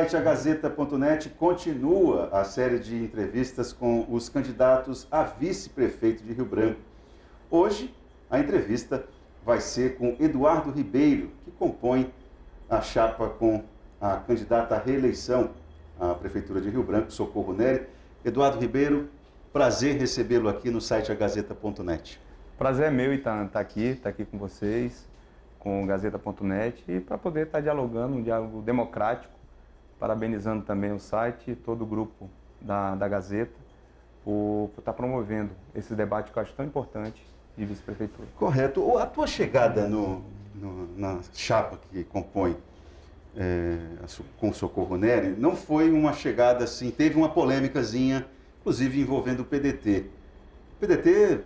site agazeta.net continua a série de entrevistas com os candidatos a vice-prefeito de Rio Branco. Hoje, a entrevista vai ser com Eduardo Ribeiro, que compõe a chapa com a candidata à reeleição à Prefeitura de Rio Branco, Socorro Neri. Eduardo Ribeiro, prazer recebê-lo aqui no site agazeta.net. Prazer é meu, Itan, estar aqui com vocês, com o Gazeta.net, e para poder estar dialogando, um diálogo democrático, parabenizando também o site e todo o grupo da Gazeta por estar promovendo esse debate que eu acho tão importante de vice-prefeitura. Correto. A tua chegada na chapa que compõe com o Socorro Neri não foi uma chegada assim, teve uma polêmicazinha, inclusive envolvendo o PDT. O PDT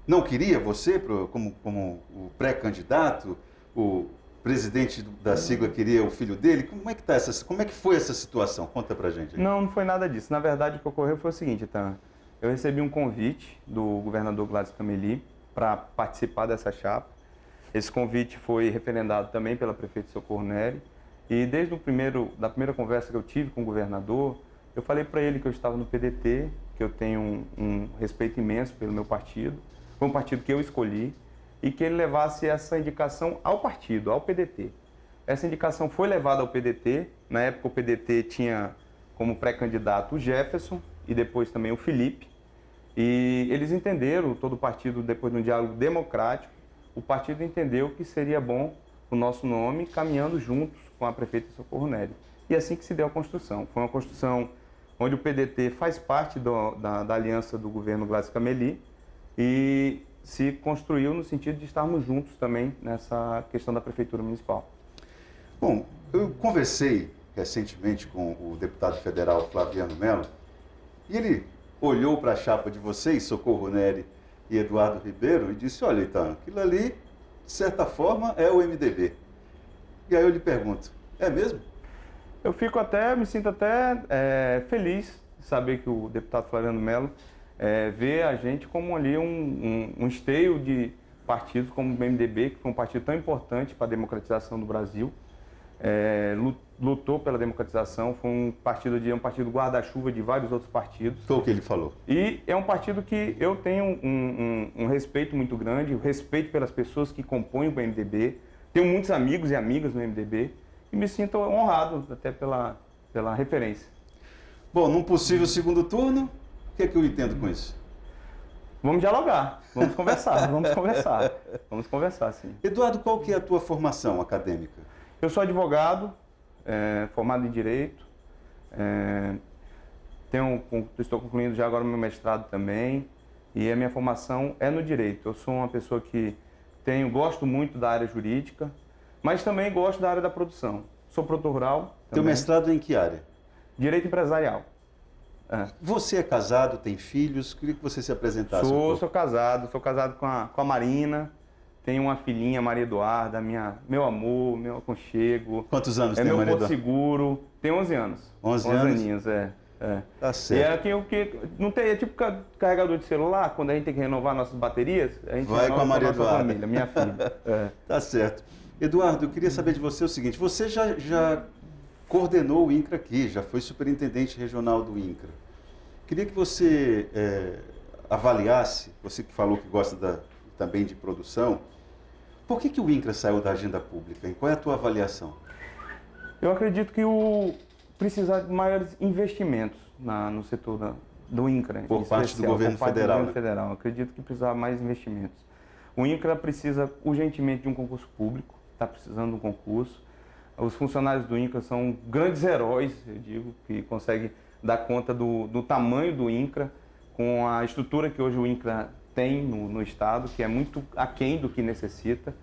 não queria você como o pré-candidato, o presidente da sigla queria o filho dele. Como é que foi essa situação? Conta pra gente aí. Não foi nada disso. Na verdade, o que ocorreu foi o seguinte, Itan. Eu recebi um convite do governador Gladys Cameli para participar dessa chapa. Esse convite foi referendado também pela prefeita Socorro Neri. E desde da primeira conversa que eu tive com o governador, eu falei para ele que eu estava no PDT, que eu tenho um respeito imenso pelo meu partido. Foi um partido que eu escolhi, e que ele levasse essa indicação ao partido, ao PDT. Essa indicação foi levada ao PDT. Na época o PDT tinha como pré-candidato o Jefferson e depois também o Felipe. E eles entenderam, todo o partido, depois de um diálogo democrático, o partido entendeu que seria bom o nosso nome caminhando juntos com a prefeita Socorro Neri. E assim que se deu a construção. Foi uma construção onde o PDT faz parte da aliança do governo Gladys Cameli e se construiu no sentido de estarmos juntos também nessa questão da Prefeitura Municipal. Bom, eu conversei recentemente com o deputado federal Flaviano Mello e ele olhou para a chapa de vocês, Socorro Neri e Eduardo Ribeiro, e disse: olha, então, aquilo ali, de certa forma, é o MDB. E aí eu lhe pergunto, é mesmo? Me sinto até feliz de saber que o deputado Flaviano Mello vê a gente como ali um esteio de partidos como o MDB, que foi um partido tão importante para a democratização do Brasil, lutou pela democratização, foi um partido guarda-chuva de vários outros partidos. Foi o que ele falou. E é um partido que eu tenho um respeito muito grande, respeito pelas pessoas que compõem o MDB, tenho muitos amigos e amigas no MDB e me sinto honrado até pela referência. Bom, num possível segundo turno, o que é que eu entendo com isso? Vamos dialogar, vamos conversar, sim. Eduardo, qual que é a tua formação acadêmica? Eu sou advogado, formado em Direito, estou concluindo já agora o meu mestrado também, e a minha formação é no Direito. Eu sou uma pessoa que gosto muito da área jurídica, mas também gosto da área da produção. Sou produtor rural. Teu mestrado em que área? Direito empresarial. Você é casado, tem filhos? Queria que você se apresentasse um pouco. Sou casado com a Marina, tenho uma filhinha, Maria Eduarda, meu amor, meu aconchego. Quantos anos tem a Maria Eduarda? É meu porto seguro, tem 11 anos. 11 anos? aninhos, Tá certo. E não tem, é tipo carregador de celular, quando a gente tem que renovar nossas baterias, a gente vai com a Maria Eduarda. Família, minha filha. Tá certo. Eduardo, eu queria saber de você o seguinte, você já coordenou o INCRA aqui, já foi superintendente regional do INCRA. Queria que você avaliasse, você que falou que gosta também de produção, por que o INCRA saiu da agenda pública? Qual é a tua avaliação? Eu acredito que precisa de maiores investimentos no setor do INCRA. Por parte do governo federal. Eu acredito que precisa de mais investimentos. O INCRA precisa urgentemente de um concurso público, está precisando de um concurso. Os funcionários do INCRA são grandes heróis, eu digo, que conseguem dar conta do tamanho do INCRA, com a estrutura que hoje o INCRA tem no Estado, que é muito aquém do que necessita.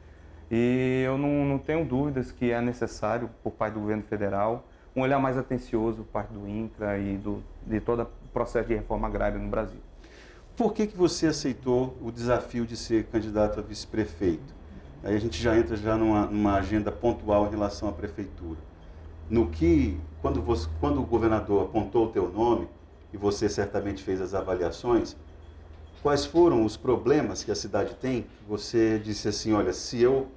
E eu não tenho dúvidas que é necessário, por parte do governo federal, um olhar mais atencioso por parte do INCRA e de todo o processo de reforma agrária no Brasil. Por que você aceitou o desafio de ser candidato a vice-prefeito? Aí a gente já entra numa agenda pontual em relação à prefeitura. Quando o governador apontou o teu nome, e você certamente fez as avaliações, quais foram os problemas que a cidade tem? Você disse assim, olha, se eu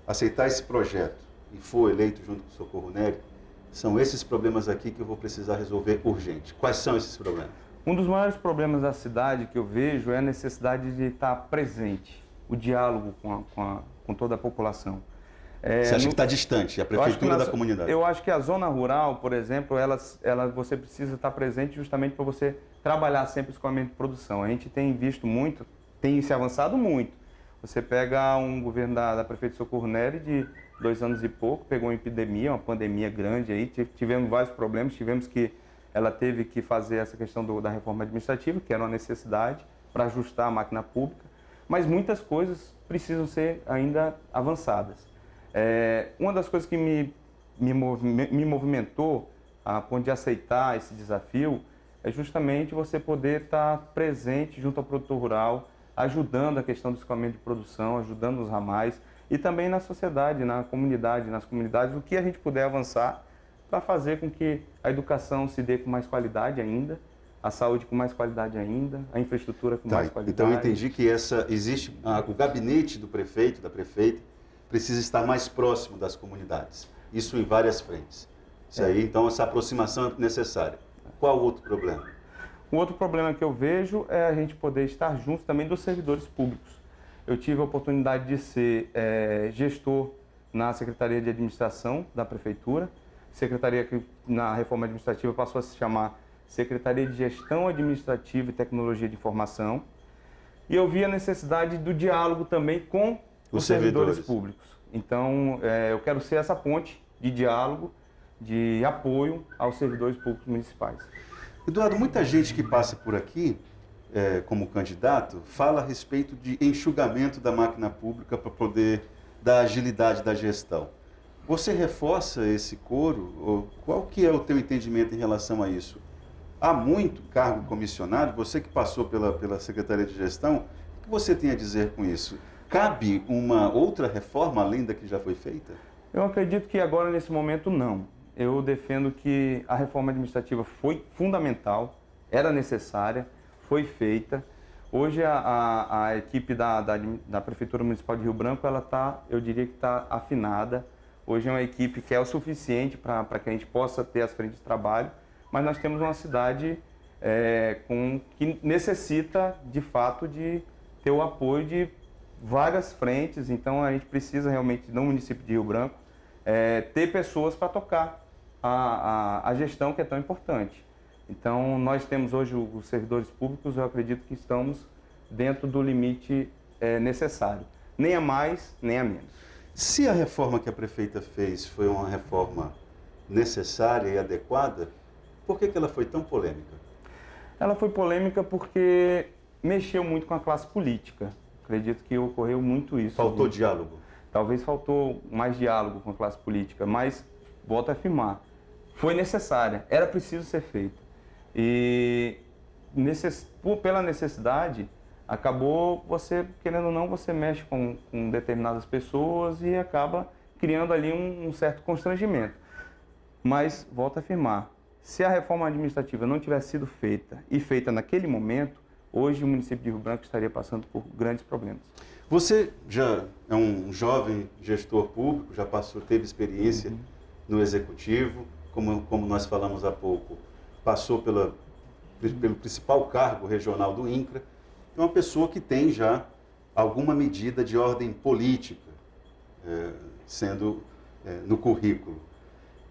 aceitar esse projeto e for eleito junto com o Socorro Neri, são esses problemas aqui que eu vou precisar resolver urgente. Quais são esses problemas? Um dos maiores problemas da cidade que eu vejo é a necessidade de estar presente, o diálogo com toda a população. Você acha que está distante, a prefeitura da comunidade? Eu acho que a zona rural, por exemplo, você precisa estar presente justamente para você trabalhar sempre o escoamento de produção. A gente tem visto muito, tem se avançado muito. Você pega um governo da prefeita Socorro Neri de 2 anos e pouco, pegou uma epidemia, uma pandemia grande aí, tivemos vários problemas, ela teve que fazer essa questão da reforma administrativa, que era uma necessidade para ajustar a máquina pública, mas muitas coisas precisam ser ainda avançadas. Uma das coisas que me movimentou a ponto de aceitar esse desafio é justamente você poder estar presente junto ao produtor rural, ajudando a questão do escoamento de produção, ajudando os ramais e também na sociedade, nas comunidades, o que a gente puder avançar para fazer com que a educação se dê com mais qualidade ainda, a saúde com mais qualidade ainda, a infraestrutura com mais qualidade. Então eu entendi que o gabinete do prefeito, da prefeita, precisa estar mais próximo das comunidades. Isso em várias frentes. Isso aí, então, essa aproximação é necessária. Qual o outro problema? Um outro problema que eu vejo é a gente poder estar junto também dos servidores públicos. Eu tive a oportunidade de ser gestor na Secretaria de Administração da Prefeitura, secretaria que na reforma administrativa passou a se chamar Secretaria de Gestão Administrativa e Tecnologia de Informação. E eu vi a necessidade do diálogo também com os servidores públicos. Então, eu quero ser essa ponte de diálogo, de apoio aos servidores públicos municipais. Eduardo, muita gente que passa por aqui, como candidato, fala a respeito de enxugamento da máquina pública para poder dar agilidade da gestão. Você reforça esse coro? Qual que é o teu entendimento em relação a isso? Há muito cargo comissionado, você que passou pela Secretaria de Gestão, o que você tem a dizer com isso? Cabe uma outra reforma além da que já foi feita? Eu acredito que agora, nesse momento, não. Eu defendo que a reforma administrativa foi fundamental, era necessária, foi feita. Hoje a equipe da Prefeitura Municipal de Rio Branco, eu diria que está afinada. Hoje é uma equipe que é o suficiente para que a gente possa ter as frentes de trabalho, mas nós temos uma cidade que necessita, de fato, de ter o apoio de várias frentes. Então a gente precisa realmente, no município de Rio Branco, ter pessoas para tocar a gestão que é tão importante. Então nós temos hoje os servidores públicos, eu acredito que estamos dentro do limite necessário, nem a mais, nem a menos. Se a reforma que a prefeita fez foi uma reforma necessária e adequada, por que ela foi tão polêmica? Ela foi polêmica porque mexeu muito com a classe política. Acredito que ocorreu muito isso. Faltou diálogo? Talvez faltou mais diálogo com a classe política, mas, volto a afirmar, foi necessária, era preciso ser feita. E pela necessidade, acabou você, querendo ou não, você mexe com determinadas pessoas e acaba criando ali um certo constrangimento. Mas, volto a afirmar, se a reforma administrativa não tivesse sido feita e feita naquele momento, hoje o município de Rio Branco estaria passando por grandes problemas. Você já é um jovem gestor público, já teve experiência no executivo, como nós falamos há pouco, passou pelo principal cargo regional do INCRA, é uma pessoa que tem já alguma medida de ordem política sendo no currículo.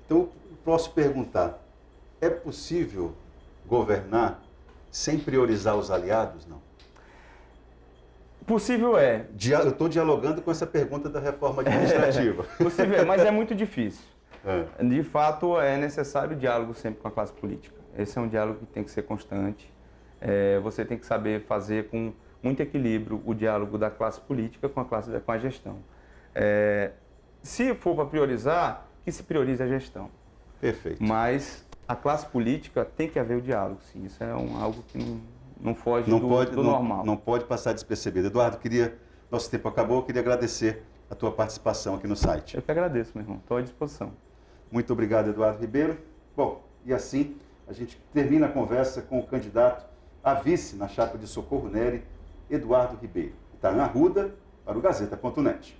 Então, posso perguntar, é possível governar sem priorizar os aliados? Não. Possível é. Eu estou dialogando com essa pergunta da reforma administrativa. Possível é, mas é muito difícil. De fato, é necessário o diálogo sempre com a classe política. Esse é um diálogo que tem que ser constante. Você tem que saber fazer com muito equilíbrio o diálogo da classe política com a gestão. Se for para priorizar, que se priorize a gestão. Perfeito. Mas a classe política tem que haver o diálogo, sim. Isso é algo que não foge do normal. Não pode passar despercebido. Eduardo, nosso tempo acabou, eu queria agradecer a tua participação aqui no site. Eu que agradeço, meu irmão. Estou à disposição. Muito obrigado, Eduardo Ribeiro. Bom, e assim a gente termina a conversa com o candidato a vice na chapa de Socorro Neri, Eduardo Ribeiro. Itanha Arruda, para o Gazeta.net.